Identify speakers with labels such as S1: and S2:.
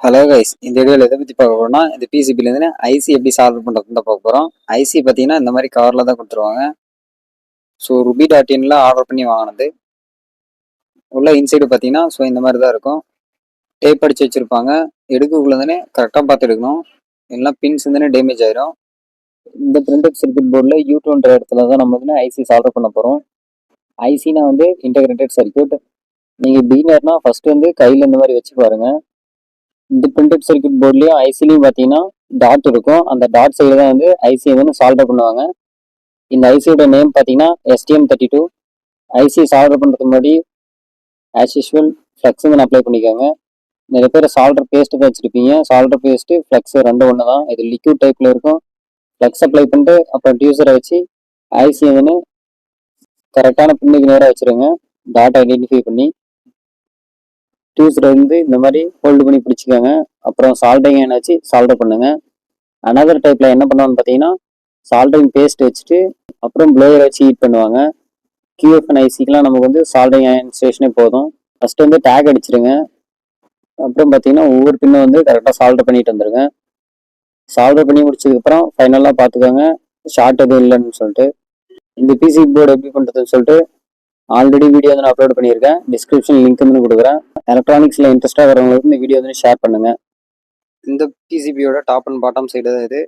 S1: Hello guys, இந்த வீடியோவில் எதை பற்றி பார்க்க போறோம்னா இந்த பிசிபிலேருந்து ஐசி எப்படி சால்வ் பண்ணுறதுன்னு தான் பார்க்க போகிறோம். ஐசி பார்த்தீங்கன்னா இந்த மாதிரி கவரில் தான் கொடுத்துருவாங்க. ஸோ ruby.inல ஆர்டர் பண்ணி வாங்கினது. உள்ள இன்சைடு பார்த்தீங்கன்னா இந்த மாதிரி தான் இருக்கும். டேப் அடிச்சு வச்சுருப்பாங்க. எடுக்கக்குள்ளே கரெக்டாக பார்த்து எடுக்கணும். இல்லைனா பின்ஸ் டேமேஜ் ஆயிரும். இந்த பிரிண்டட் சர்க்யூட் போர்டில் U2ன்ற இடத்துல தான் நம்ம ஐசி சால்வ் பண்ண போகிறோம். ஐசினா இன்டெகிரேட்டட் சர்க்யூட். நீங்கள் பிகினர்னா ஃபர்ஸ்ட் கையில் இந்த மாதிரி வச்சு பாருங்கள். இந்த பிரிண்டட் சர்க்யூட் போர்ட்லயும் ஐசிலையும் பார்த்தீங்கன்னா டாட் இருக்கும். அந்த டாட் சைடு தான் ஐசி சால்டர் பண்ணுவாங்க. இந்த ஐசியோட நேம் பார்த்தீங்கன்னா STM32. ஐசி சால்டர் பண்ணுறதுக்கு முன்னாடி ஆஸ் யூஸ்வல் ஃப்ளெக்ஸ் அப்ளை பண்ணிக்கோங்க. நிறைய பேர் சால்டர் பேஸ்ட் தான் வச்சுருப்பீங்க. சால்டர் பேஸ்ட்டு ஃப்ளெக்ஸ் ரெண்டும் ஒன்று தான். இது லிக்விட் டைப்பில் இருக்கும். ஃப்ளெக்ஸ் அப்ளை பண்ணிட்டு அப்புறம் டியூசரை வச்சு ஐசி கரெக்டான பின்னுக்கு நேராக வச்சுருங்க. டாட் ஐடென்டிஃபை பண்ணி டியூசரை இந்த மாதிரி ஹோல்டு பண்ணி பிடிச்சிக்கோங்க. அப்புறம் சால்டரிங் அயன் வச்சு சால்டர் பண்ணுங்க. அனதர் டைப்ல என்ன பண்ணுவான்னு பார்த்தீங்கன்னா சால்டரிங் பேஸ்ட் வச்சுட்டு அப்புறம் ப்ளோயர் வச்சு ஹீட் பண்ணுவாங்க. QFN ஐசிக்கெலாம் நமக்கு சால்டரிங் அயன் ஸ்டேஷனே போதும். ஃபர்ஸ்ட் டேக் அடிச்சிருங்க. அப்புறம் பார்த்தீங்கன்னா ஒவ்வொரு பின்னும் கரெக்டாக சால்டர் பண்ணிட்டு வந்துருங்க. சால்டர் பண்ணி முடிச்சதுக்கப்புறம் ஃபைனலாக பார்த்துக்கோங்க ஷார்ட் எதுவும் இல்லைன்னு சொல்லிட்டு. இந்த பிசி போர்டு எப்படி பண்ணுறதுன்னு சொல்லிட்டு ஆல்ரெடி வீடியோ நான் அப்லோட் பண்ணியிருக்கேன். டிஸ்கிரிப்ஷன் லிங்க் கொடுக்குறேன். எலக்ட்ரானிக்ஸில் இன்ட்ரெஸ்ட்டாக வரவங்களுக்கு இந்த வீடியோ ஷேர் பண்ணுங்கள். இந்த பிசிபியோட டாப் அண்ட் பாட்டம் சைடு தான் இது.